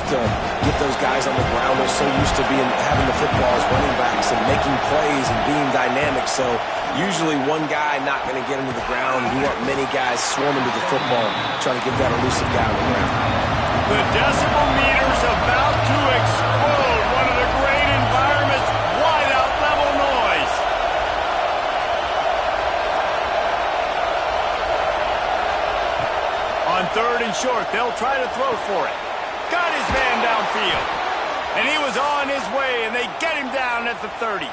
to get those guys on the ground. They're so used to having the football as running backs and making plays and being dynamic. So usually one guy not going to get into the ground. You want many guys swarming to the football, trying to get that elusive guy on the ground. The decibel meter's about to explode. One of the great environments, wide out level noise. On 3rd and short, they'll try to throw for it. Got his man downfield. And he was on his way, and they get him down at the 30.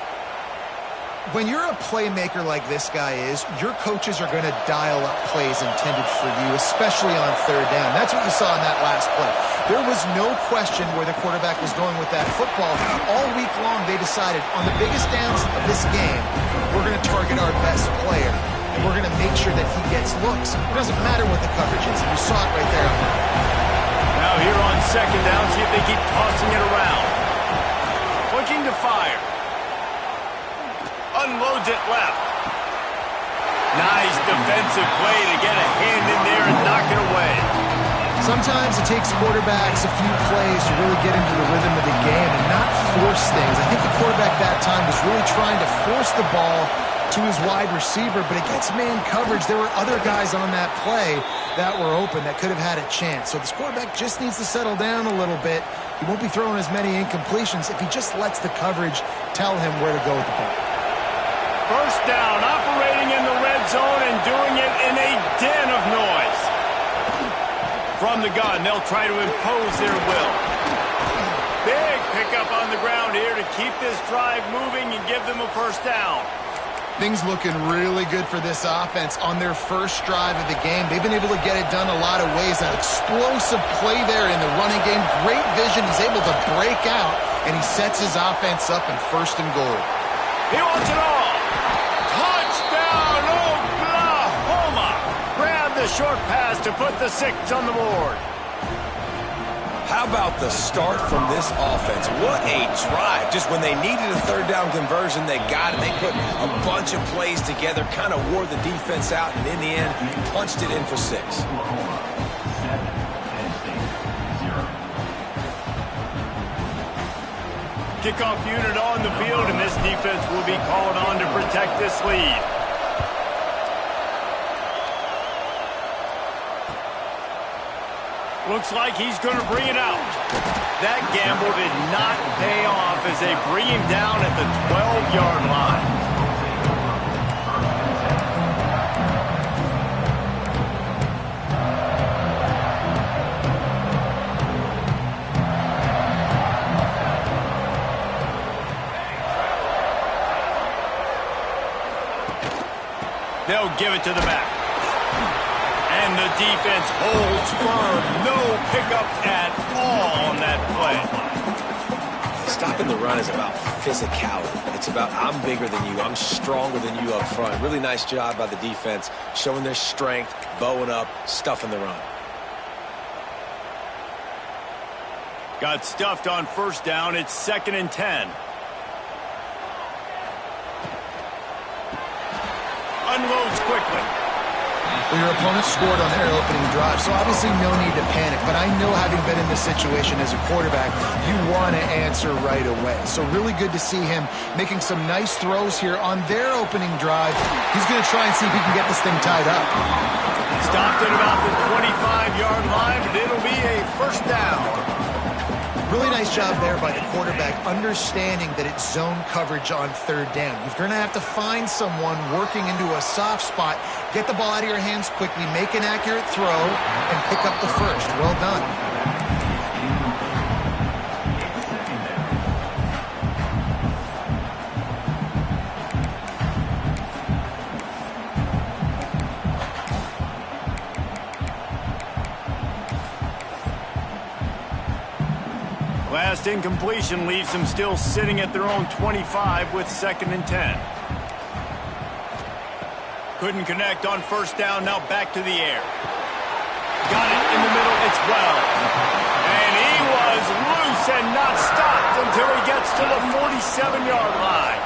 When you're a playmaker like this guy is, your coaches are going to dial up plays intended for you, especially on 3rd down. That's what you saw in that last play. There was no question where the quarterback was going with that football. All week long, they decided on the biggest downs of this game, we're going to target our best player. And we're going to make sure that he gets looks. It doesn't matter what the coverage is. And you saw it right there. Now here on 2nd down, see if they keep tossing it around. Looking to fire. Unloads it left. Nice defensive play to get a hand in there and knock it away. Sometimes it takes quarterbacks a few plays to really get into the rhythm of the game and not force things. I think the quarterback that time was really trying to force the ball to his wide receiver, but against man coverage, there were other guys on that play that were open that could have had a chance. So this quarterback just needs to settle down a little bit. He won't be throwing as many incompletions if he just lets the coverage tell him where to go with the ball. 1st down, operating in the red zone and doing it in a den of noise. From the gun, they'll try to impose their will. Big pickup on the ground here to keep this drive moving and give them a 1st down. Things looking really good for this offense on their first drive of the game. They've been able to get it done a lot of ways. An explosive play there in the running game. Great vision. He's able to break out, and he sets his offense up in 1st and goal. He wants it all. Touchdown, Oklahoma. Grab the short pass to put the 6 on the board. How about the start from this offense? What a drive. Just when they needed a 3rd down conversion, they got it. They put a bunch of plays together, kind of wore the defense out, and in the end, punched it in for 6. Kickoff unit on the field, and this defense will be called on to protect this lead. Looks like he's going to bring it out. That gamble did not pay off as they bring him down at the 12-yard line. They'll give it to the back. And the defense holds firm. No pickup at all on that play. Stopping the run is about physicality. It's about I'm bigger than you. I'm stronger than you up front. Really nice job by the defense, showing their strength, bowing up, stuffing the run. Got stuffed on 1st down. It's 2nd and 10. Unloads quickly. Well, your opponent scored on their opening drive, so obviously no need to panic. But I know, having been in this situation as a quarterback, you want to answer right away. So really good to see him making some nice throws here on their opening drive. He's going to try and see if he can get this thing tied up. Stopped at about the 25-yard line, but it'll be a 1st down. Really nice job there by the quarterback, understanding that it's zone coverage on 3rd down. You're going to have to find someone working into a soft spot, get the ball out of your hands quickly, make an accurate throw, and pick up the 1st. Well done. Last incompletion leaves them still sitting at their own 25 with 2nd and 10. Couldn't connect on 1st down, now back to the air. Got it in the middle, it's well. And he was loose and not stopped until he gets to the 47-yard line.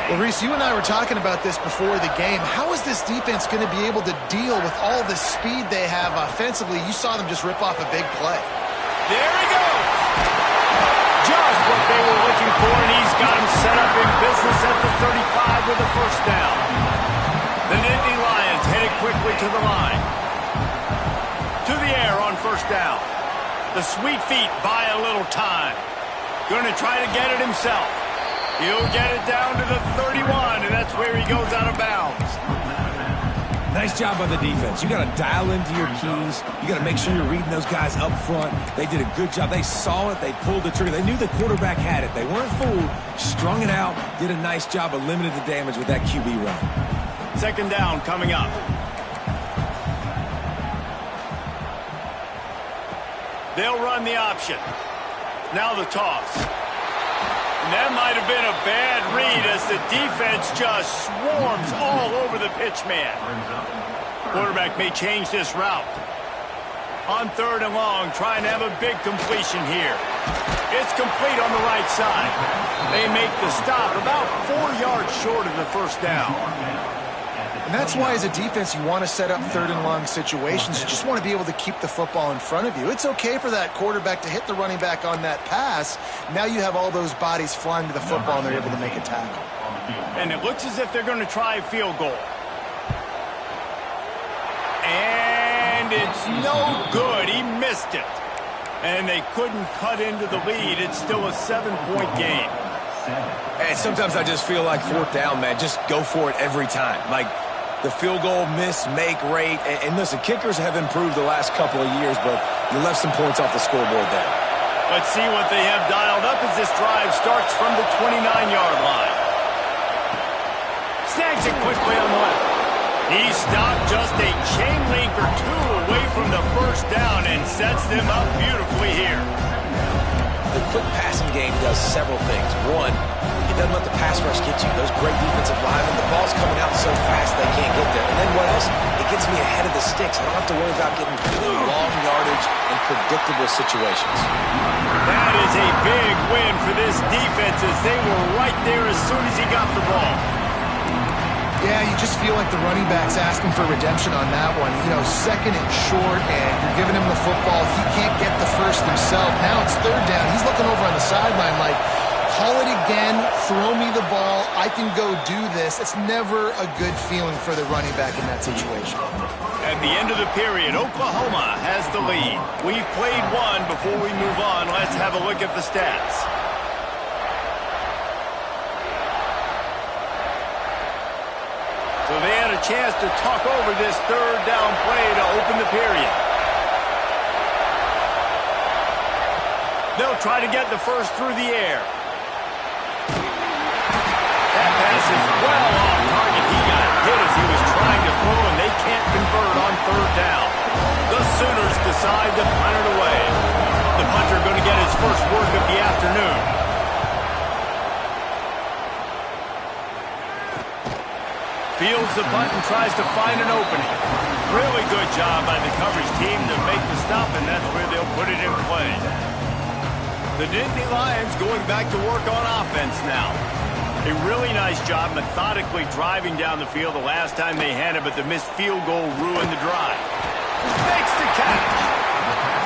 Well, Reese, you and I were talking about this before the game. How is this defense going to be able to deal with all the speed they have offensively? You saw them just rip off a big play. got him set up in business at the 35 with a first down. The Nittany Lions headed quickly to the line. To the air on first down. The sweet feet buy a little time. Going to try to get it himself. He'll get it down to the 31, and that's where he goes out of bounds. Nice job by the defense. You got to dial into your keys. You got to make sure you're reading those guys up front. They did a good job. They saw it. They pulled the trigger. They knew the quarterback had it. They weren't fooled. Strung it out. Did a nice job of limiting the damage with that QB run. Second down coming up. They'll run the option. Now the toss. And that might have been a bad read as the defense just swarms all over the pitch man. Quarterback may change this route. On third and long, trying to have a big completion here. It's complete on the right side. They make the stop about 4 yards short of the first down. And that's why, as a defense, you want to set up third and long situations. You just want to be able to keep the football in front of you. It's okay for that quarterback to hit the running back on that pass. Now you have all those bodies flying to the football, and they're able to make a tackle. And it looks as if they're going to try a field goal. And it's no good. He missed it. And they couldn't cut into the lead. It's still a 7-point game. And sometimes I just feel like fourth down, man. Just go for it every time. Like, the field goal miss-make rate. And listen, kickers have improved the last couple of years, but you left some points off the scoreboard there. Let's see what they have dialed up as this drive starts from the 29-yard line. Snags it quickly on the left. He stopped just a chain link or two away from the first down and sets them up beautifully here. The quick passing game does several things. One, it doesn't let the pass rush get you. Those great defensive linemen, the ball's coming out so fast they can't get there. And then what else? It gets me ahead of the sticks. I don't have to worry about getting long yardage and predictable situations. That is a big win for this defense as they were right there as soon as he got the ball. Yeah, you just feel like the running back's asking for redemption on that one. You know, second and short, and you're giving him the football. He can't get the first himself. Now it's third down. He's looking over on the sideline like, haul it again, throw me the ball, I can go do this. It's never a good feeling for the running back in that situation. At the end of the period, Oklahoma has the lead. We've played one. Before we move on, let's have a look at the stats. So they had a chance to talk over this third down play to open the period. They'll try to get the first through the air. That pass is well off target. He got hit as he was trying to throw, and they can't convert on third down. The Sooners decide to punt it away. The punter going to get his first work of the afternoon. Fields the punt and tries to find an opening. Really good job by the coverage team to make the stop, and that's where they'll put it in play. The Nittany Lions going back to work on offense now. A really nice job methodically driving down the field the last time they had it, but the missed field goal ruined the drive. Makes the catch.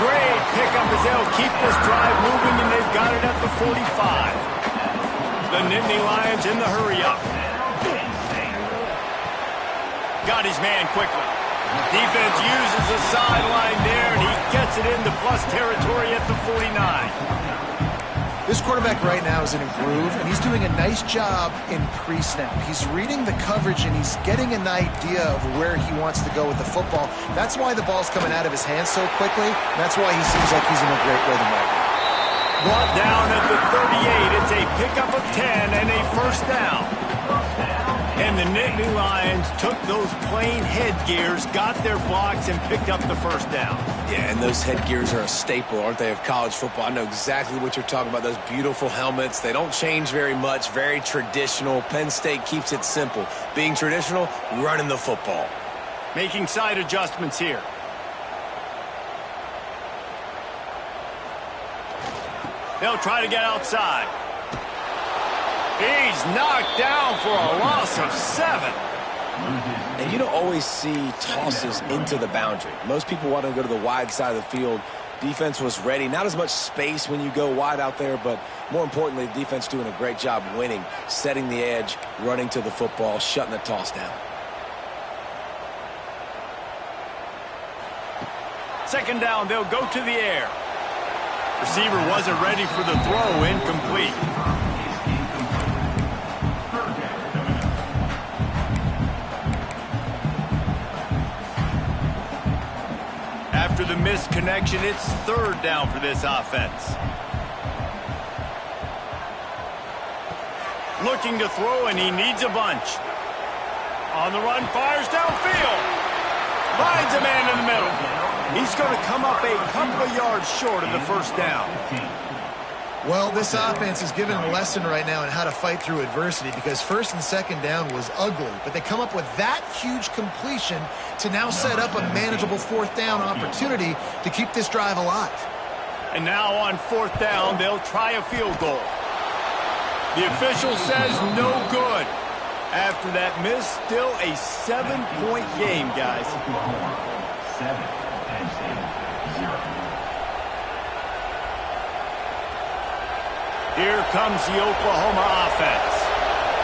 Great pickup as they'll keep this drive moving, and they've got it at the 45. The Nittany Lions in the hurry-up. Got his man quickly. Defense uses the sideline there, and he gets it into plus territory at the 49. This quarterback right now is in a groove, and he's doing a nice job in pre-snap. He's reading the coverage, and he's getting an idea of where he wants to go with the football. That's why the ball's coming out of his hands so quickly. That's why he seems like he's in a great rhythm right now. Brought down at the 38. It's a pickup of 10 and a first down. And the Nittany Lions took those plain headgears, got their blocks, and picked up the first down. Yeah, and those headgears are a staple, aren't they, of college football? I know exactly what you're talking about, those beautiful helmets. They don't change very much, very traditional. Penn State keeps it simple. Being traditional, running the football. Making side adjustments here. They'll try to get outside. He's knocked down for a loss of 7. And you don't always see tosses into the boundary. Most people want to go to the wide side of the field. Defense was ready. Not as much space when you go wide out there, but more importantly, the defense doing a great job winning, setting the edge, running to the football, shutting the toss down. Second down, they'll go to the air. Receiver wasn't ready for the throw, incomplete. After the missed connection, it's third down for this offense. Looking to throw, and he needs a bunch. On the run, fires downfield. Finds a man in the middle. He's going to come up a couple of yards short of the first down. Well, this offense is given a lesson right now on how to fight through adversity, because first and second down was ugly, but they come up with that huge completion to now set up a manageable fourth down opportunity to keep this drive alive. And now on fourth down, they'll try a field goal. The official says no good. After that miss, still a 7-point game, guys. Here comes the Oklahoma offense.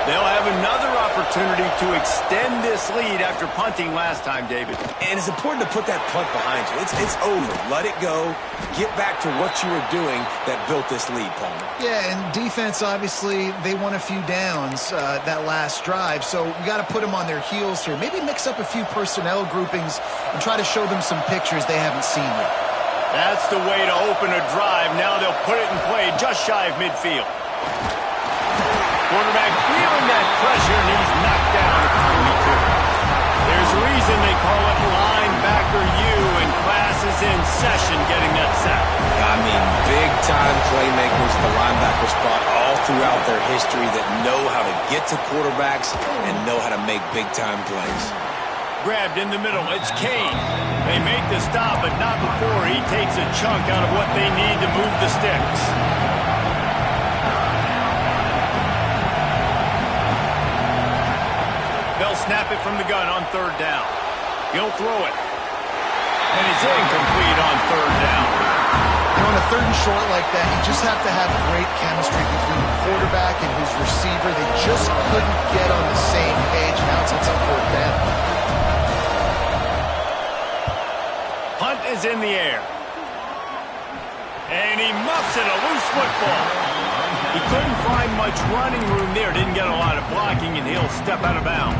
They'll have another opportunity to extend this lead after punting last time, David. And it's important to put that punt behind you. It's over. Let it go. Get back to what you were doing that built this lead, Paul. Yeah, and defense, obviously, they won a few downs that last drive, so we got to put them on their heels here. Maybe mix up a few personnel groupings and try to show them some pictures they haven't seen yet. That's the way to open a drive. Now they'll put it in play just shy of midfield. Quarterback feeling that pressure, and he's knocked down at the 22. There's a reason they call it linebacker U, and class is in session getting that sack. I mean, big-time playmakers at the linebacker spot all throughout their history that know how to get to quarterbacks and know how to make big-time plays. Grabbed in the middle, it's Kane. They make the stop, but not before he takes a chunk out of what they need to move the sticks. They'll snap it from the gun on third down. He'll throw it. And it's incomplete on third down. You know, on a third and short like that, you just have to have great chemistry between the quarterback and his receiver. They just couldn't get on the same page. Now it's on fourth down. Hunt is in the air. And he muffs it, a loose football. He couldn't find much running room there. Didn't get a lot of blocking, and he'll step out of bounds.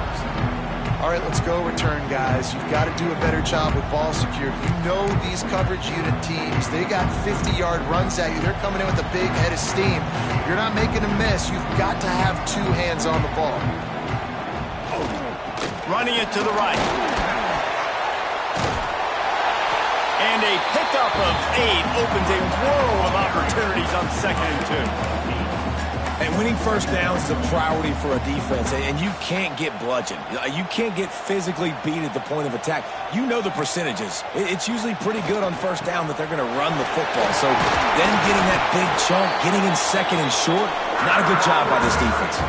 All right, let's go return, guys. You've got to do a better job with ball security. You know these coverage unit teams, they got 50-yard runs at you. They're coming in with a big head of steam. You're not making a miss. You've got to have two hands on the ball. Running it to the right. And a pickup of 8 opens a world of opportunities on 2nd and 2. And winning first downs is a priority for a defense, and you can't get bludgeoned. You can't get physically beat at the point of attack. You know the percentages. It's usually pretty good on first down that they're going to run the football. So then getting that big chunk, getting in 2nd and short, not a good job by this defense.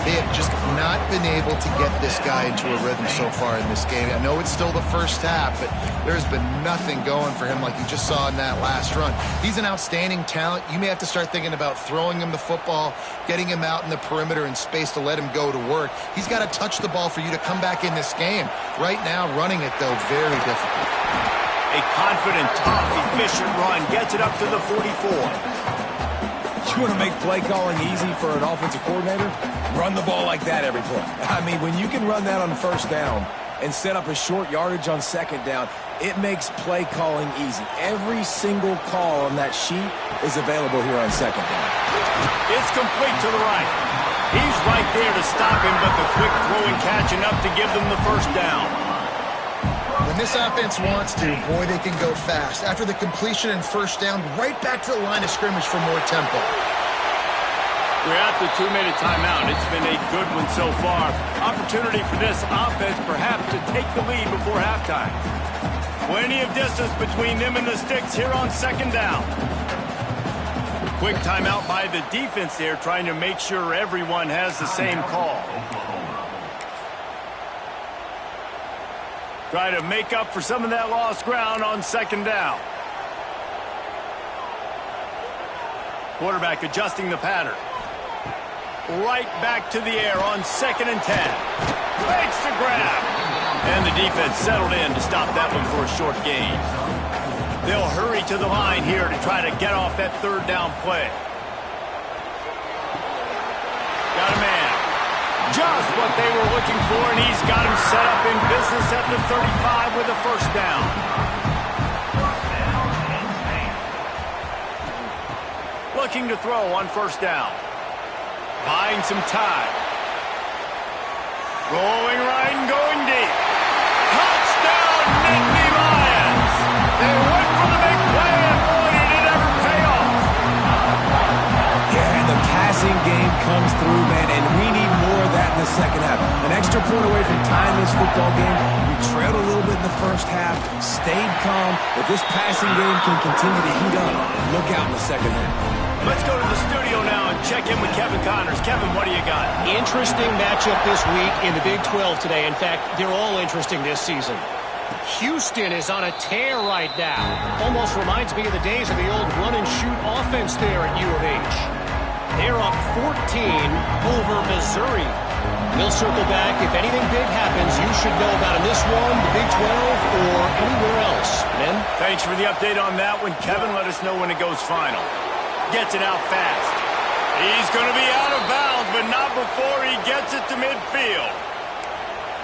They have just not been able to get this guy into a rhythm so far in this game. I know it's still the first half, but there's been nothing going for him like you just saw in that last run. He's an outstanding talent. You may have to start thinking about throwing him the football, getting him out in the perimeter and space to let him go to work. He's got to touch the ball for you to come back in this game. Right now, running it, though, very difficult. A confident, tough, efficient run gets it up to the 44. You want to make play calling easy for an offensive coordinator? Run the ball like that every play. I mean, when you can run that on first down and set up a short yardage on 2nd down, it makes play calling easy. Every single call on that sheet is available here on 2nd down. It's complete to the right. He's right there to stop him, but the quick throw and catch enough to give them the first down. When this offense wants to, boy, they can go fast. After the completion and first down, right back to the line of scrimmage for more tempo. We're at the 2-minute timeout. It's been a good one so far. Opportunity for this offense perhaps to take the lead before halftime. Plenty of distance between them and the sticks here on 2nd down. Quick timeout by the defense there, trying to make sure everyone has the same call. Try to make up for some of that lost ground on 2nd down. Quarterback adjusting the pattern. Right back to the air on 2nd and 10. Makes the grab. And the defense settled in to stop that one for a short gain. They'll hurry to the line here to try to get off that 3rd down play. Got a man. Just what they were looking for, and he's got him set up in business at the 35 with a 1st down. Looking to throw on 1st down. Buying some time. Rolling right and going deep. Touchdown, Nittany Lions! They went for the big play, and boy, did it ever pay off. Yeah, and the passing game comes through, man, and we need more of that in the 2nd half. An extra point away from tying this football game. We trailed a little bit in the 1st half, stayed calm. If this passing game can continue to heat up, look out in the 2nd half. Let's go to the studio now and check in with Kevin Connors. Kevin, what do you got? Interesting matchup this week in the Big 12 today. In fact, they're all interesting this season. Houston is on a tear right now. Almost reminds me of the days of the old run-and-shoot offense there at U of H. They're up 14 over Missouri. We'll circle back. If anything big happens, you should know about in this one, the Big 12, or anywhere else. Men? Thanks for the update on that one, Kevin. Let us know when it goes final. Gets it out fast. He's going to be out of bounds, but not before he gets it to midfield.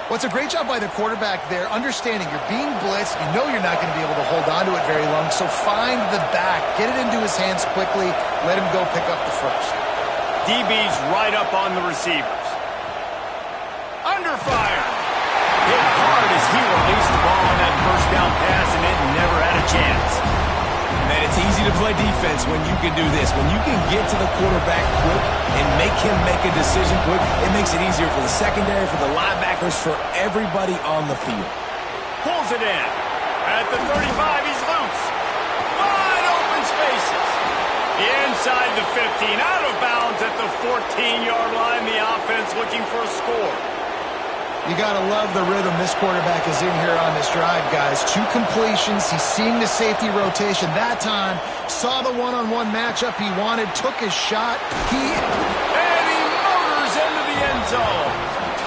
Well, it's a great job by the quarterback there, understanding you're being blitzed. You know you're not going to be able to hold on to it very long, so find the back. Get it into his hands quickly. Let him go pick up the 1st. DB's right up on the receivers. Under fire. Hit hard as he released the ball on that 1st down pass, and it never had a chance. Man, it's easy to play defense when you can do this. When you can get to the quarterback quick and make him make a decision quick, it makes it easier for the secondary, for the linebackers, for everybody on the field. Pulls it in. At the 35, he's loose. Wide open spaces. Inside the 15, out of bounds at the 14-yard line. The offense looking for a score. You got to love the rhythm this quarterback is in here on this drive, guys. 2 completions. He's seen the safety rotation that time. Saw the one-on-one matchup he wanted. Took his shot. And he motors into the end zone.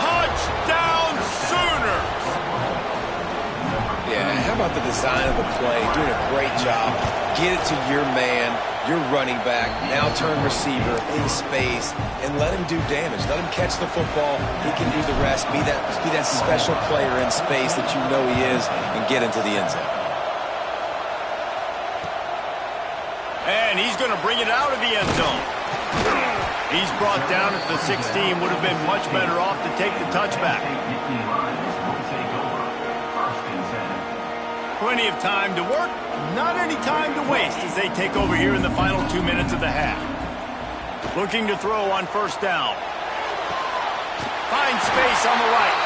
Touchdown Sooners. Yeah, how about the design of the play? Doing a great job. Get it to your man, your running back, now turn receiver in space, and let him do damage. Let him catch the football. He can do the rest. Be that special player in space that you know he is, and get into the end zone. And he's going to bring it out of the end zone. He's brought down at the 16. Would have been much better off to take the touchback. Plenty of time to work, not any time to waste as they take over here in the final 2 minutes of the half. Looking to throw on 1st down. Finds space on the right.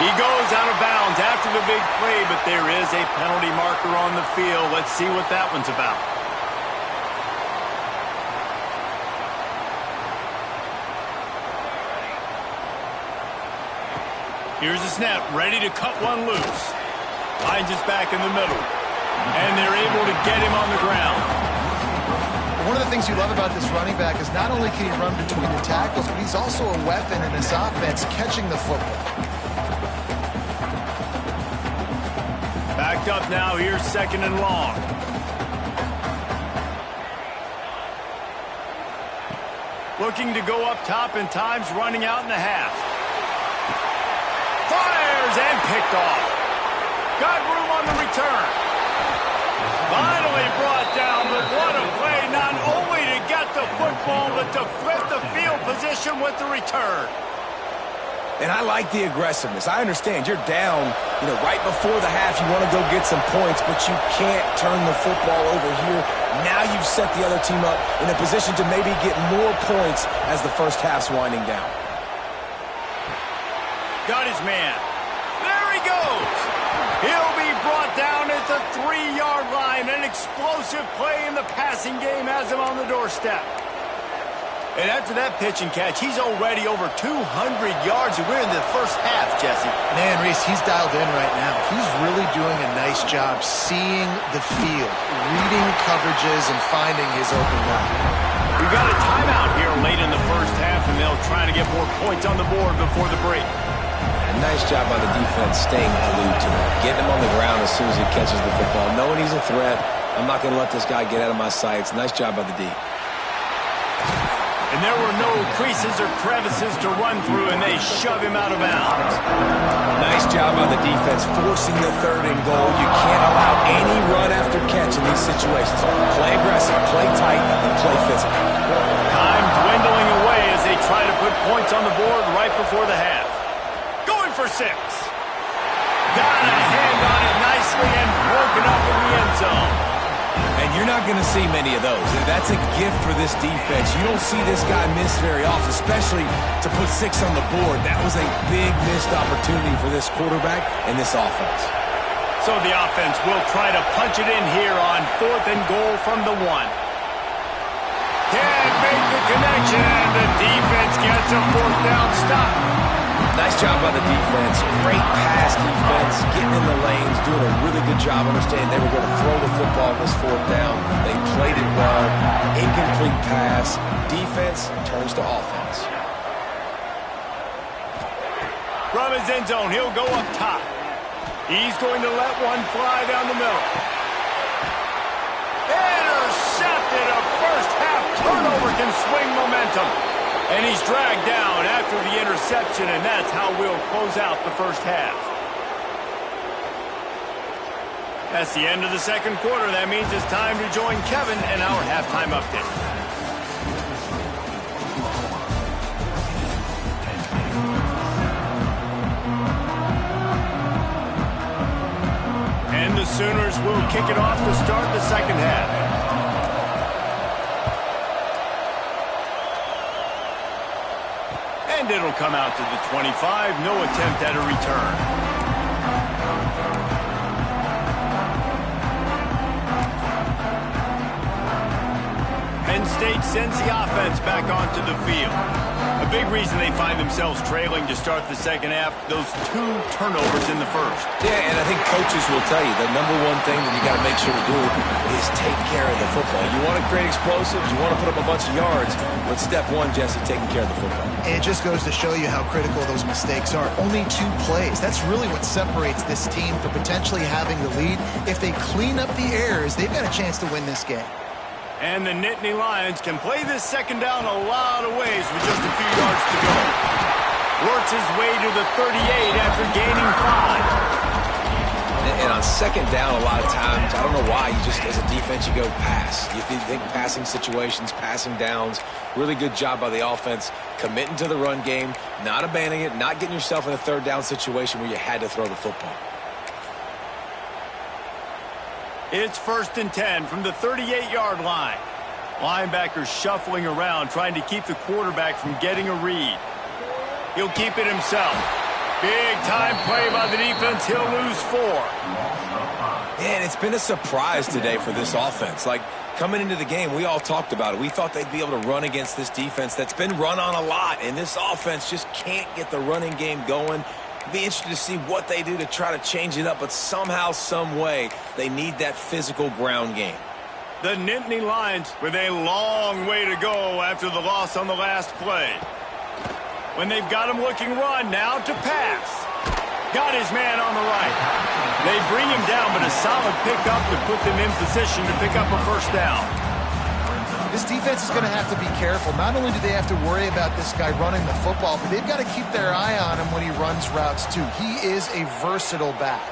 He goes out of bounds after the big play, but there is a penalty marker on the field. Let's see what that one's about. Here's a snap, ready to cut one loose. Finds his back in the middle. And they're able to get him on the ground. One of the things you love about this running back is not only can he run between the tackles, but he's also a weapon in this offense, catching the football. Backed up now, here's 2nd and long. Looking to go up top, and time's running out in the half. Fires and picked off. Got room on the return. Finally brought down, but what a play, not only to get the football, but to flip the field position with the return. And I like the aggressiveness. I understand you're down, right before the half. You want to go get some points, but you can't turn the football over here. Now you've set the other team up in a position to maybe get more points as the 1st half's winding down. Got his man. There he goes. He'll be brought down at the 3-yard line. An explosive play in the passing game has him on the doorstep. And after that pitch and catch, he's already over 200 yards, and we're in the first half, Jesse. Man, Reese, he's dialed in right now. He's really doing a nice job seeing the field, reading coverages, and finding his open guy. We've got a timeout here late in the first half, and they'll try to get more points on the board before the break. A nice job by the defense staying glued to him, getting him on the ground as soon as he catches the football, knowing he's a threat. I'm not going to let this guy get out of my sights. Nice job by the D. And there were no creases or crevices to run through, and they shove him out of bounds. Nice job by the defense forcing the 3rd and goal. You can't allow any run after catch in these situations. Play aggressive, play tight, and play physical. Time dwindling away as they try to put points on the board right before the half. Going for 6. Got a hand on it nicely and broken up in the end zone. And you're not going to see many of those. That's a gift for this defense. You don't see this guy miss very often, especially to put 6 on the board. That was a big missed opportunity for this quarterback and this offense. So the offense will try to punch it in here on 4th and goal from the 1. Can't make the connection, and the defense gets a 4th down stop. Nice job by the defense. Great pass defense, getting in the lanes, doing a really good job understanding they were going to throw the football on this 4th down. They played it well. Incomplete pass. Defense turns to offense. From his end zone, he'll go up top. He's going to let one fly down the middle. Intercepted. A first half turnover can swing momentum. And he's dragged down after the interception, and that's how we'll close out the first half. That's the end of the second quarter. That means it's time to join Kevin and our halftime update. And the Sooners will kick it off to start the second half. And it'll come out to the 25. No attempt at a return. Penn State sends the offense back onto the field. A big reason they find themselves trailing to start the second half, those 2 turnovers in the first. Yeah, and I think coaches will tell you the number one thing that you got to make sure to do is take care of the football. You want to create explosives, you want to put up a bunch of yards, but step 1, Jesse, taking care of the football. It just goes to show you how critical those mistakes are. Only 2 plays. That's really what separates this team from potentially having the lead. If they clean up the errors, they've got a chance to win this game. And the Nittany Lions can play this second down a lot of ways with just a few yards to go. Works his way to the 38 after gaining 5. And on second down, a lot of times, I don't know why, you just, as a defense, you go pass. You think passing situations, passing downs. Really good job by the offense, committing to the run game, not abandoning it, not getting yourself in a 3rd down situation where you had to throw the football. It's 1st and 10 from the 38-yard line. Linebackers shuffling around, trying to keep the quarterback from getting a read. He'll keep it himself. Big-time play by the defense. He'll lose 4. Yeah, and it's been a surprise today for this offense. Like, coming into the game, we all talked about it. We thought they'd be able to run against this defense that's been run on a lot, and this offense just can't get the running game going. Be interested to see what they do to try to change it up, but somehow, some way, they need that physical ground game. The Nittany Lions with a long way to go after the loss on the last play. When they've got him looking run, now to pass. Got his man on the right. They bring him down, but a solid pickup to put them in position to pick up a first down. This defense is going to have to be careful. Not only do they have to worry about this guy running the football, but they've got to keep their eye on him when he runs routes too. He is a versatile back.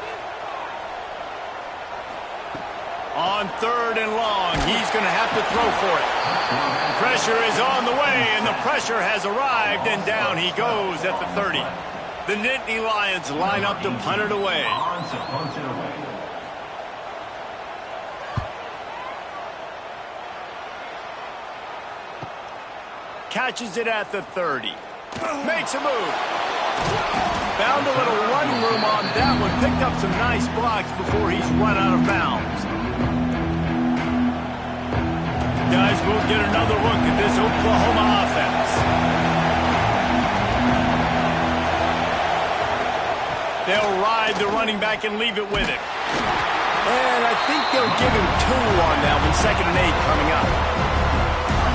On 3rd and long, he's going to have to throw for it. Pressure is on the way, and the pressure has arrived, and down he goes at the 30. The Nittany Lions line up to punt it away. Catches it at the 30. Makes a move. Found a little running room on that one. Picked up some nice blocks before he's run out of bounds. Guys, we'll get another look at this Oklahoma offense. They'll ride the running back and leave it with him. And I think they'll give him 2 on that one, 2nd and 8 coming up.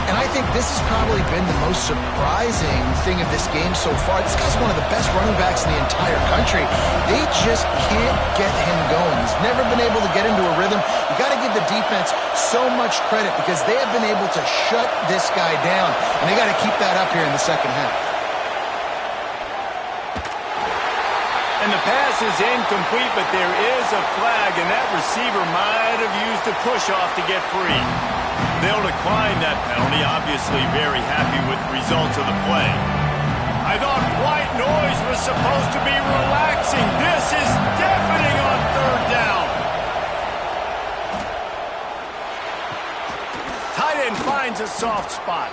And I think this has probably been the most surprising thing of this game so far. This guy's one of the best running backs in the entire country. They just can't get him going. He's never been able to get into a rhythm. You got to give the defense so much credit because they have been able to shut this guy down. And they got to keep that up here in the second half. And the pass is incomplete, but there is a flag, and that receiver might have used a push-off to get free. They'll decline that penalty, obviously very happy with the results of the play. I thought white noise was supposed to be relaxing. This is deafening on 3rd down. Tight end finds a soft spot.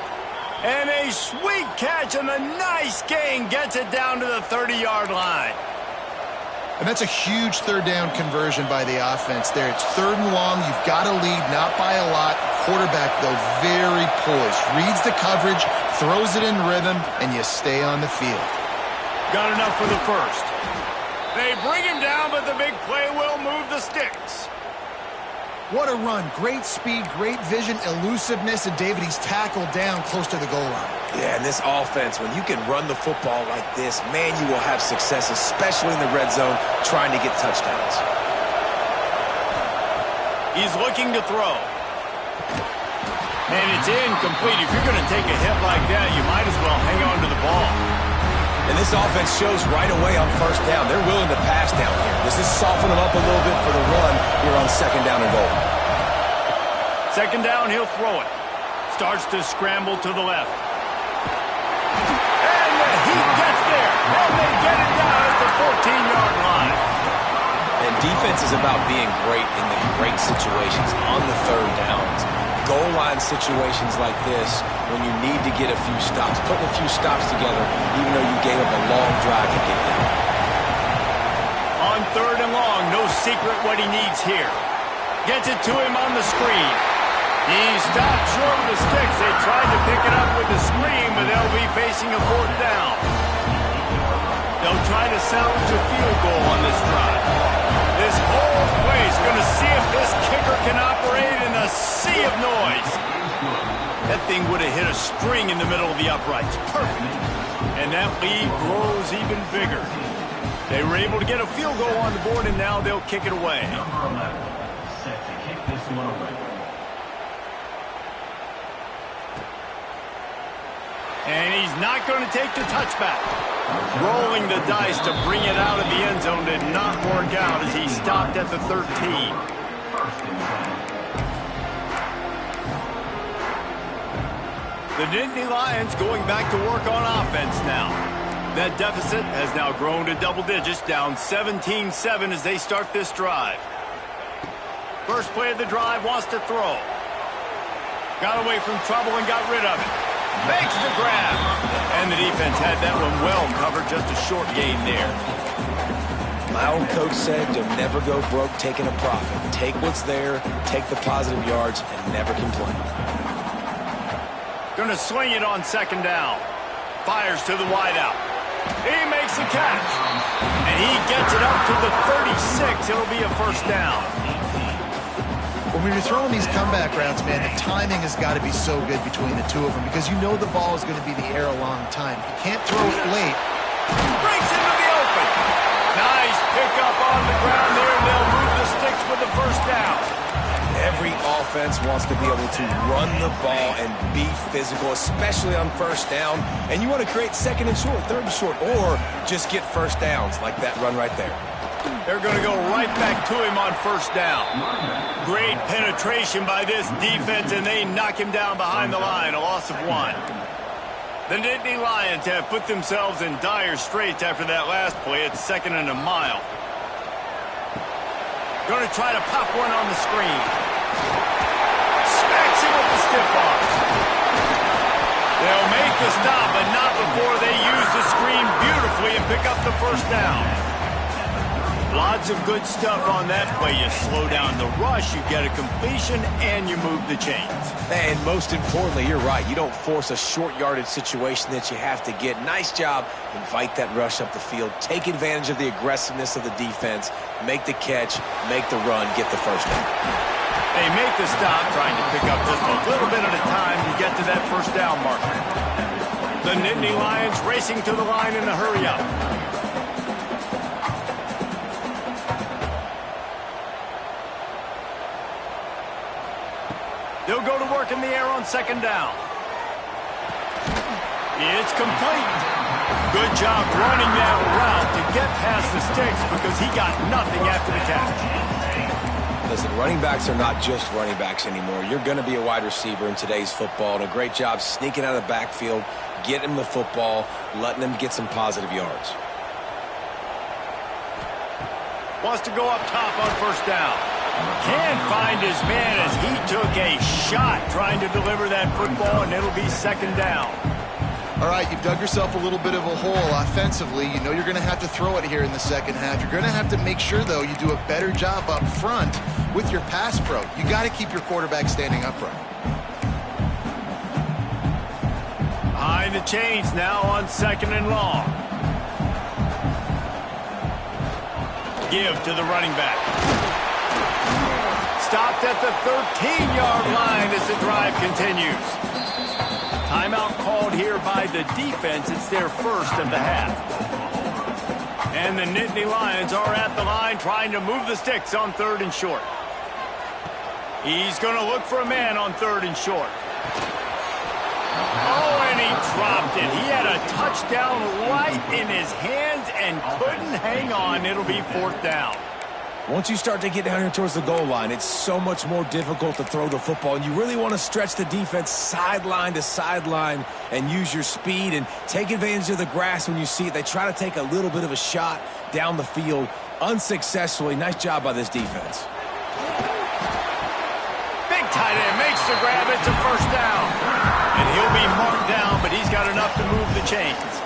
And a sweet catch and a nice gain gets it down to the 30-yard line. And that's a huge 3rd down conversion by the offense there. It's 3rd and long. You've got to lead, not by a lot. Quarterback, though, very poised. Reads the coverage, throws it in rhythm, and you stay on the field. Got enough for the first. They bring him down, but the big play will move the sticks. What a run. Great speed, great vision, elusiveness, and David, he's tackled down close to the goal line. Yeah, and this offense, when you can run the football like this, man, you will have success, especially in the red zone, trying to get touchdowns. He's looking to throw. And it's incomplete. If you're going to take a hit like that, you might as well hang on to the ball. And this offense shows right away on 1st down. They're willing to pass down here. This is softening them up a little bit for the run here on 2nd down and goal. 2nd down, he'll throw it. Starts to scramble to the left. And he gets there. And they get it down at the 14-yard line. And defense is about being great in the great situations on the 3rd downs. Goal line situations like this, when you need to get a few stops, putting a few stops together, even though you gave up a long drive to get there. On 3rd and long, no secret what he needs here. Gets it to him on the screen. He stopped short of the sticks. They tried to pick it up with the screen, but they'll be facing a 4th down. They'll try to salvage a field goal on this drive. This whole place going to see if this kicker can operate in a sea of noise. That thing would have hit a string in the middle of the uprights. Perfect. And that lead grows even bigger. They were able to get a field goal on the board, and now they'll kick it away. Number 11, set to kick this one away. And he's not going to take the touchback. Rolling the dice to bring it out of the end zone did not work out as he stopped at the 13. The Nittany Lions going back to work on offense now. That deficit has now grown to double digits, down 17-7 as they start this drive. First play of the drive, wants to throw. Got away from trouble and got rid of it. Makes the grab. And the defense had that one well covered, just a short gain there. My old coach said you'll never go broke taking a profit. Take what's there, take the positive yards, and never complain. Going to swing it on 2nd down. Fires to the wideout. He makes the catch. And he gets it up to the 36. It'll be a 1st down. When you're throwing these comeback routes, man, the timing has got to be so good between the two of them because you know the ball is going to be the air a long time. You can't throw it late. Breaks into the open. Nice pickup on the ground there. They'll move the sticks with the 1st down. Every offense wants to be able to run the ball and be physical, especially on 1st down. And you want to create 2nd and short, 3rd and short, or just get 1st downs like that run right there. They're going to go right back to him on 1st down. Great penetration by this defense, and they knock him down behind the line, a loss of 1. The Nittany Lions have put themselves in dire straits after that last play. It's 2nd and a mile. Going to try to pop one on the screen. Smacks him with the stiff arm. They'll make the stop, but not before they use the screen beautifully and pick up the 1st down. Lots of good stuff on that play. You slow down the rush, you get a completion, and you move the chains. And most importantly, you're right. You don't force a short yardage situation that you have to get. Nice job. Invite that rush up the field. Take advantage of the aggressiveness of the defense. Make the catch. Make the run. Get the first down. They make the stop, trying to pick up just a little bit at a time to get to that first down marker. The Nittany Lions racing to the line in a hurry up. They'll go to work in the air on second down. It's complete. Good job running that route to get past the sticks because he got nothing after the catch. Listen, running backs are not just running backs anymore. You're going to be a wide receiver in today's football, and a great job sneaking out of the backfield, getting him the football, letting him get some positive yards. Wants to go up top on first down. Can't find his man as he took a shot trying to deliver that football, and it'll be second down. All right, you've dug yourself a little bit of a hole offensively. You know you're going to have to throw it here in the second half. You're going to have to make sure, though, you do a better job up front with your pass pro. You got to keep your quarterback standing upright. Behind the chains now on second and long. Give to the running back. Stopped at the 13-yard line as the drive continues. Timeout called here by the defense. It's their first of the half. And the Nittany Lions are at the line trying to move the sticks on third and short. He's going to look for a man on third and short. Oh, and he dropped it. He had a touchdown right in his hands and couldn't hang on. It'll be fourth down. Once you start to get down here towards the goal line, it's so much more difficult to throw the football, and you really want to stretch the defense sideline to sideline and use your speed and take advantage of the grass when you see it. They try to take a little bit of a shot down the field unsuccessfully. Nice job by this defense. Big tight end makes the grab. It's a first down. And he'll be marked down, but he's got enough to move the chains.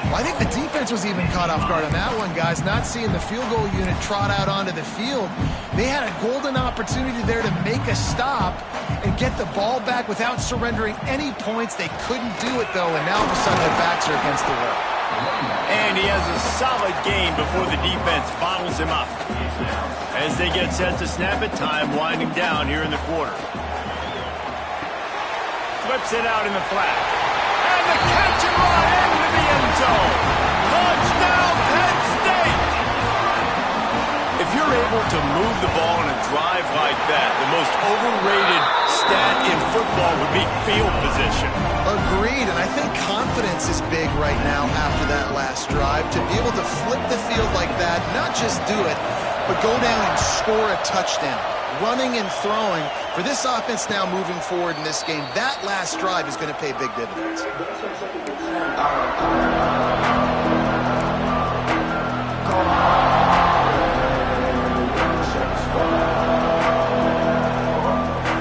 Well, I think the defense was even caught off guard on that one, guys. Not seeing the field goal unit trot out onto the field. They had a golden opportunity there to make a stop and get the ball back without surrendering any points. They couldn't do it, though, and now all of a sudden their backs are against the wall. And he has a solid gain before the defense bottles him up. As they get set to snap it, time winding down here in the quarter. Flips it out in the flat. And the catch and run into the end zone. Touchdown, Penn State! If you're able to move the ball in a drive like that, the most overrated stat in football would be field position. Agreed, and I think confidence is big right now after that last drive. To be able to flip the field like that, not just do it, but go down and score a touchdown. Running and throwing. For this offense now moving forward in this game, that last drive is going to pay big dividends.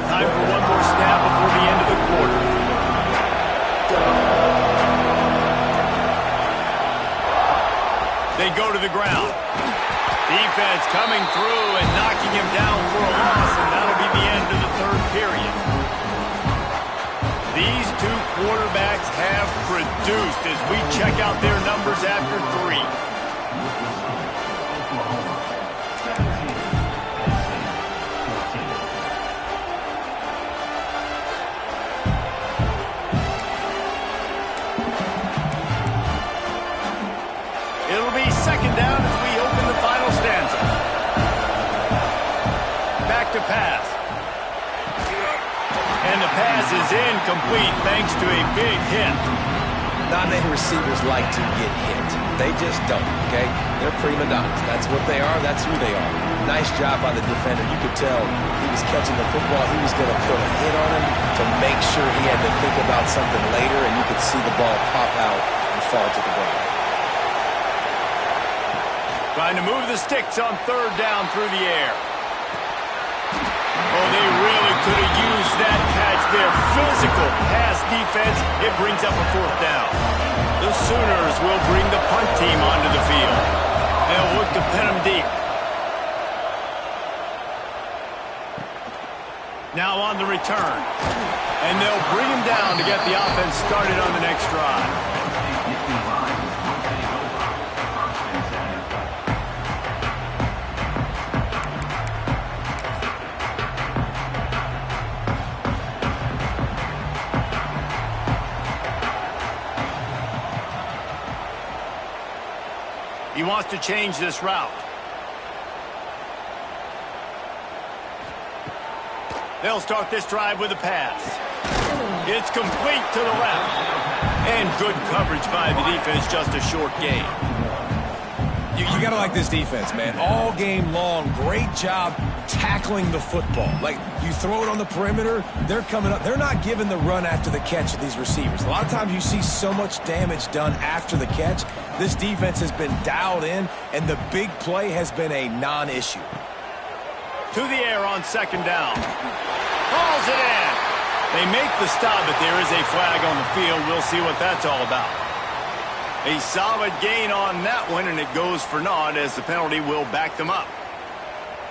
Time for one more snap before the end of the quarter. They go to the ground. Defense coming through and knocking him down for a loss, and that'll be the end of the third period. These two quarterbacks have produced as we check out their numbers after three. It'll be second down as we open the final stanza. Back to pass. And the pass is incomplete thanks to a big hit. Not many receivers like to get hit. They just don't, okay? They're prima donnas. That's what they are. That's who they are. Nice job by the defender. You could tell he was catching the football. He was going to put a hit on him to make sure he had to think about something later, and you could see the ball pop out and fall to the ground. Trying to move the sticks on third down through the air. Oh, they really could have used that catch there. Physical pass defense. It brings up a fourth down. The Sooners will bring the punt team onto the field. They'll look to pin him deep. Now on the return. And they'll bring him down to get the offense started on the next drive. He wants to change this route. They'll start this drive with a pass. It's complete to the left. And good coverage by the defense, just a short gain. You got to like this defense, man. All game long, great job tackling the football. Like, you throw it on the perimeter, they're coming up. They're not giving the run after the catch of these receivers. A lot of times you see so much damage done after the catch. This defense has been dialed in, and the big play has been a non-issue. To the air on second down. Hauls it in. They make the stop, but there is a flag on the field. We'll see what that's all about. A solid gain on that one, and it goes for naught as the penalty will back them up.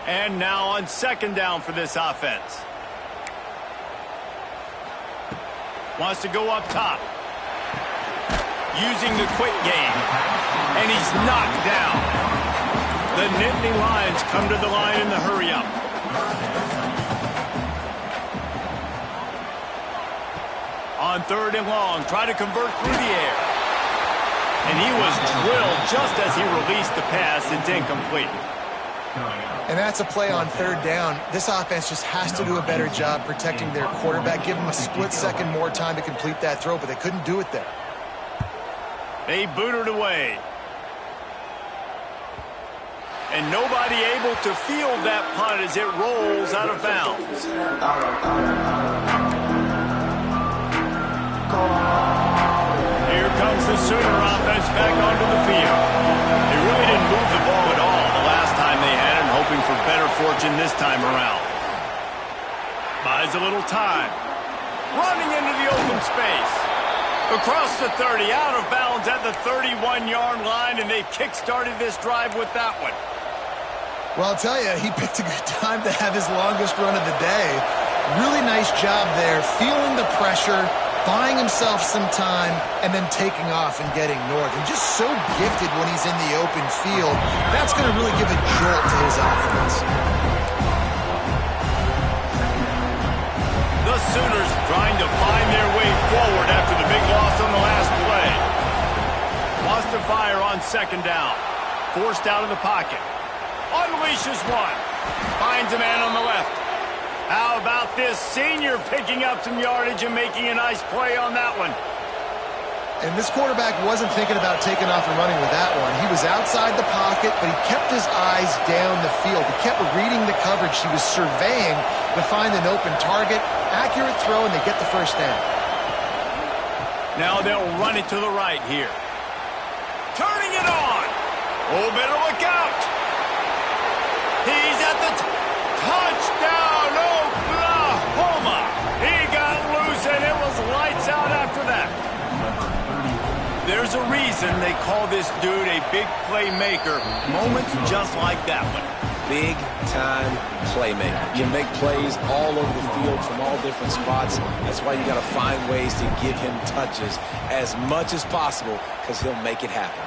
And now on second down for this offense. Wants to go up top. Using the quick game. And he's knocked down. The Nittany Lions come to the line in the hurry-up. On third and long, try to convert through the air. And he was drilled just as he released the pass. It's incomplete. And that's a play on third down. This offense just has to do a better job protecting their quarterback. Give him a split second more time to complete that throw, but they couldn't do it there. They booted away. And nobody able to field that punt as it rolls out of bounds. Here comes the Sooner offense back onto the field. They really didn't move the ball at all the last time they had it, hoping for better fortune this time around. Buys a little time. Running into the open space. Across the 30, out of bounds at the 31-yard line, and they kick-started this drive with that one. Well, I'll tell you, he picked a good time to have his longest run of the day. Really nice job there, feeling the pressure, buying himself some time, and then taking off and getting north. And just so gifted when he's in the open field. That's going to really give a jolt to his offense. The Sooners trying to find their way forward after the big loss on the last play. Wants to fire on second down. Forced out of the pocket. Unleashes one. Finds a man on the left. How about this senior picking up some yardage and making a nice play on that one? And this quarterback wasn't thinking about taking off and running with that one. He was outside the pocket, but he kept his eyes down the field. He kept reading the coverage. He was surveying to find an open target. Accurate throw, and they get the first down. Now they'll run it to the right here. Turning it on. Oh, better look out. He's at the touchdown, Oklahoma. He got loose, and it was lights out after that. There's a reason they call this dude a big playmaker. Moments just like that one. Big-time playmaker. Can make plays all over the field from all different spots. That's why you got to find ways to give him touches as much as possible, because he'll make it happen.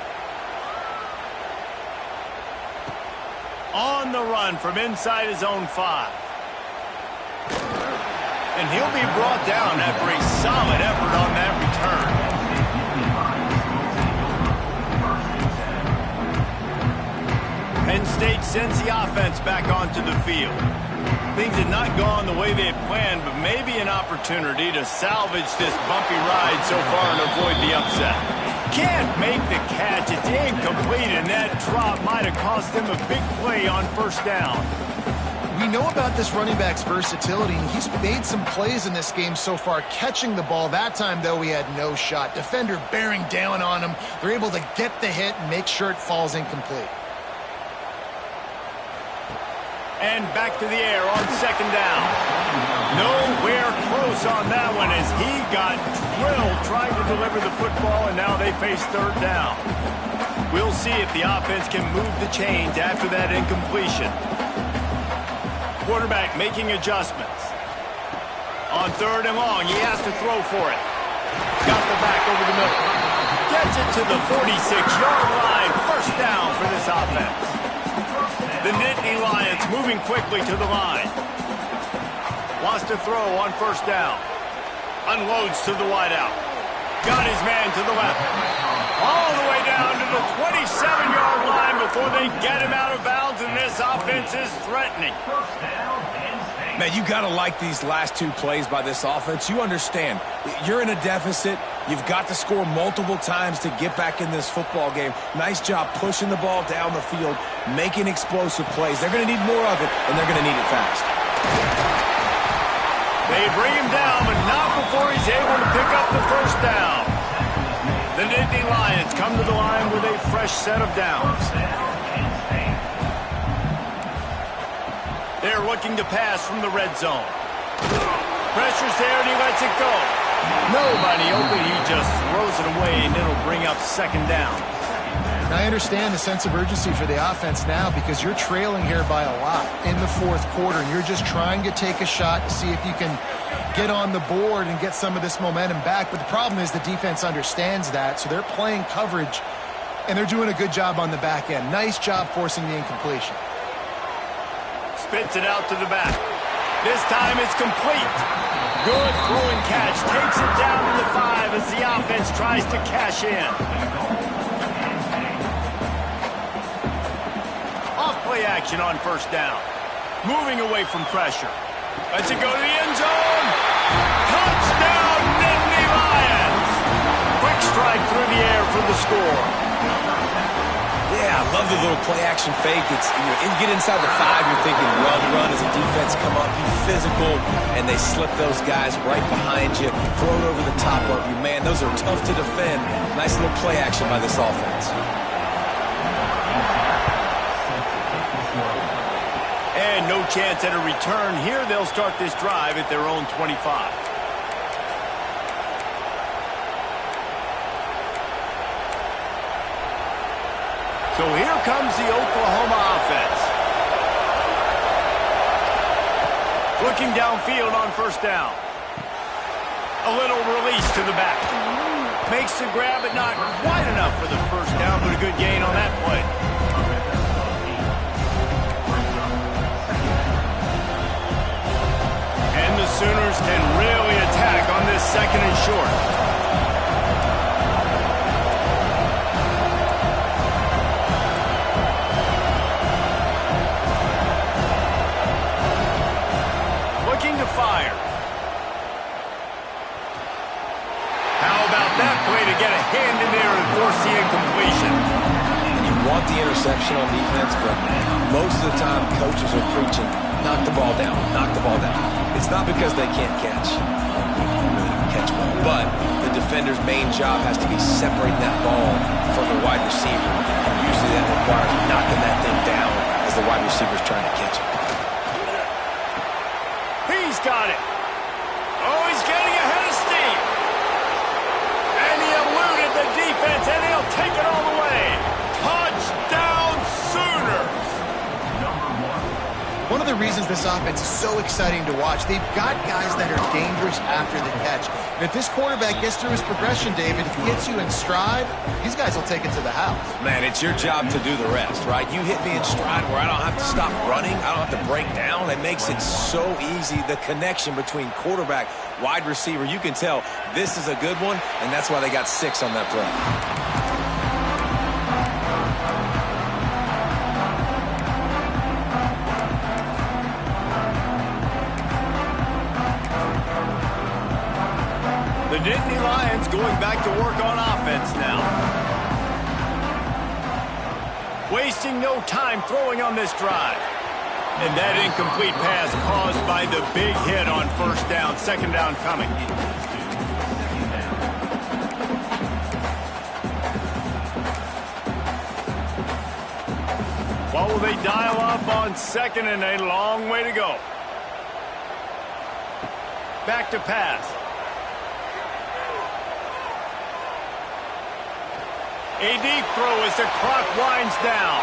On the run from inside his own 5. And he'll be brought down after a solid effort on that return. Penn State sends the offense back onto the field. Things had not gone the way they had planned, but maybe an opportunity to salvage this bumpy ride so far and avoid the upset. Can't make the catch. It's incomplete, and that drop might have cost them a big play on first down. We know about this running back's versatility, and he's made some plays in this game so far, catching the ball. That time, though, he had no shot. Defender bearing down on him. They're able to get the hit and make sure it falls incomplete. And back to the air on second down. Nowhere close on that one as he got drilled trying to deliver the football, and now they face third down. We'll see if the offense can move the chains after that incompletion. Quarterback making adjustments. On 3rd and long, he has to throw for it. Got the back over the middle. Gets it to the 46-yard line. First down for this offense. The Nittany Lions moving quickly to the line. Wants to throw on 1st down. Unloads to the wideout. Got his man to the left. All the way down to the 27-yard line before they get him out of bounds, and this offense is threatening. Man, you got to like these last 2 plays by this offense. You understand, you're in a deficit. You've got to score multiple times to get back in this football game. Nice job pushing the ball down the field, making explosive plays. They're going to need more of it, and they're going to need it fast. They bring him down, but not before he's able to pick up the 1st down. The Nittany Lions come to the line with a fresh set of downs. They're looking to pass from the red zone. Pressure's there, and he lets it go. Nobody open, he just throws it away, and it'll bring up 2nd down. I understand the sense of urgency for the offense now because you're trailing here by a lot in the 4th quarter, and you're just trying to take a shot to see if you can get on the board and get some of this momentum back. But the problem is the defense understands that, so they're playing coverage, and they're doing a good job on the back end. Nice job forcing the incompletion. Spits it out to the back. This time it's complete. Good throwing catch. Takes it down to the 5 as the offense tries to cash in. Off-play action on 1st down. Moving away from pressure. Lets it go to the end zone. Touchdown, Nittany Lions. Quick strike through the air for the score. Yeah, I love the little play-action fake. It's, you get inside the 5, you're thinking run as the defense come up, be physical, and they slip those guys right behind you, throw it over the top of you. Man, those are tough to defend. Nice little play action by this offense. And no chance at a return here. They'll start this drive at their own 25. So here comes the Oklahoma offense. Looking downfield on 1st down. A little release to the back. Makes the grab, but not quite enough for the 1st down, but a good gain on that play. And the Sooners can really attack on this 2nd and short. To fire. How about that play to get a hand in there and force the incompletion? And you want the interception on defense, but most of the time coaches are preaching, knock the ball down, knock the ball down. It's not because they can't catch. They really don't catch well. But the defender's main job has to be separating that ball from the wide receiver. And usually that requires knocking that thing down as the wide receiver's trying to catch it. He's got it. Oh, he's getting ahead of steam. And he eluded the defense, and he'll take it all the way. Touchdown, Sooners. One of the reasons this offense is so exciting to watch, they've got guys that are dangerous after the catch. And if this quarterback gets through his progression, David, if he hits you in stride, these guys will take it to the house. Man, it's your job to do the rest, right? You hit me in stride where I don't have to stop running. I don't have to break down. It makes it so easy. The connection between quarterback, wide receiver, you can tell this is a good one, and that's why they got 6 on that play. The Nittany Lions going back to work on offense now. Wasting no time throwing on this drive. And that incomplete pass caused by the big hit on 1st down. 2nd down coming. What will they dial up on 2nd and a long way to go? Back to pass. A deep throw as the clock winds down.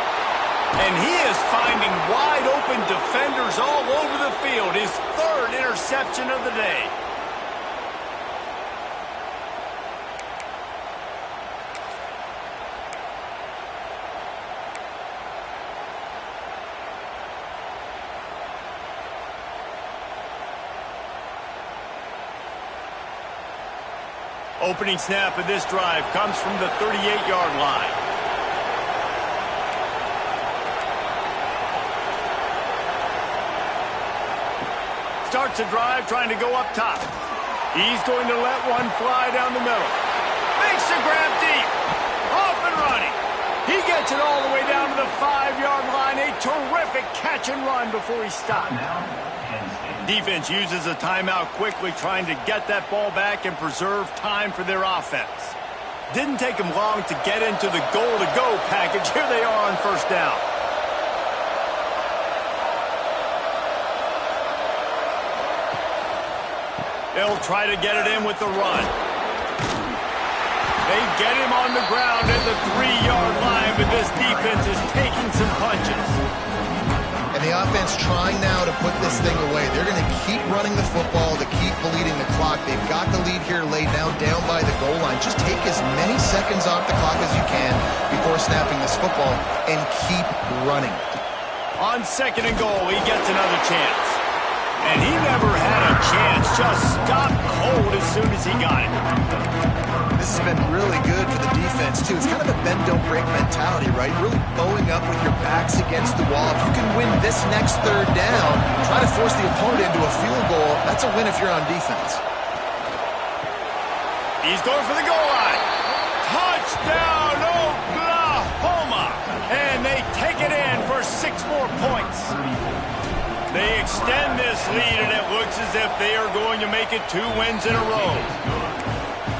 And he is finding wide-open defenders all over the field. His third interception of the day. Opening snap of this drive comes from the 38-yard line. Starts the drive trying to go up top. He's going to let one fly down the middle. Makes the grab deep. Off and running. He gets it all the way down to the 5-yard line. A terrific catch and run before he stopped. Defense uses a timeout quickly, trying to get that ball back and preserve time for their offense. Didn't take them long to get into the goal-to-go package. Here they are on first down. They'll try to get it in with the run. They get him on the ground at the 3-yard line, but this defense is taking some punches. And the offense trying now to put this thing away. They're going to keep running the football to keep bleeding the clock. They've got the lead here laid now down by the goal line. Just take as many seconds off the clock as you can before snapping this football and keep running. On second and goal, he gets another chance. And he never had a chance. Just stopped cold as soon as he got it. This has been really good for the defense, too. It's kind of a bend-don't-break mentality, right? Really bowing up with your backs against the wall. If you can win this next third down, try to force the opponent into a field goal, that's a win if you're on defense. He's going for the goal line. Touchdown, Oklahoma! And they take it in for 6 more points. They extend this lead, and it looks as if they are going to make it 2 wins in a row.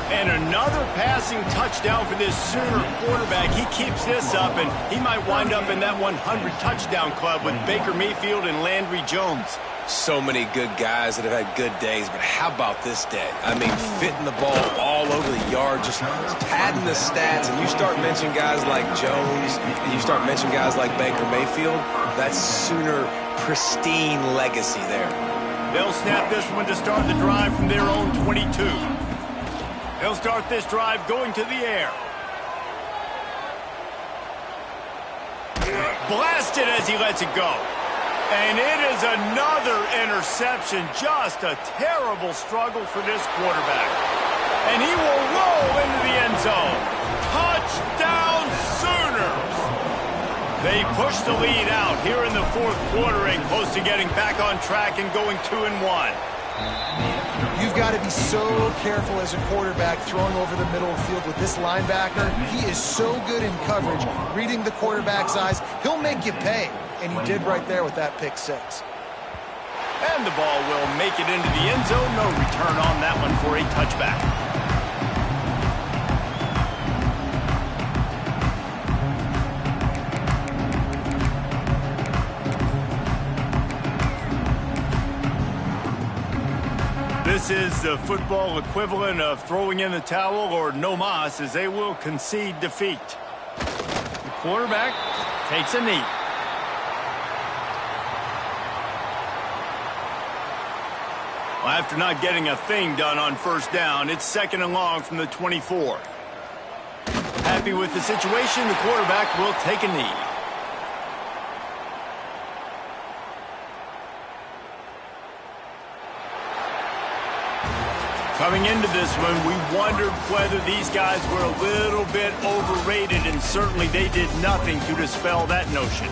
And another passing touchdown for this Sooner quarterback. He keeps this up, and he might wind up in that 100 touchdown club with Baker Mayfield and Landry Jones. So many good guys that have had good days, but how about this day? I mean, fitting the ball all over the yard, just padding the stats, and you start mentioning guys like Jones, and you start mentioning guys like Baker Mayfield, that's Sooner pristine legacy there. They'll snap this one to start the drive from their own 22. They'll start this drive going to the air. Blasted as he lets it go. And it is another interception. Just a terrible struggle for this quarterback. And he will roll into the end zone. Touchdown Sooners! They push the lead out here in the 4th quarter and close to getting back on track and going 2-1. You've got to be so careful as a quarterback throwing over the middle of the field with this linebacker. He is so good in coverage, reading the quarterback's eyes. He'll make you pay, and he did right there with that pick 6. And the ball will make it into the end zone. No return on that one for a touchback. This is the football equivalent of throwing in the towel or no mas, as they will concede defeat. The quarterback takes a knee. Well, after not getting a thing done on first down, it's 2nd and long from the 24. Happy with the situation, the quarterback will take a knee. Coming into this one, we wondered whether these guys were a little bit overrated, and certainly they did nothing to dispel that notion.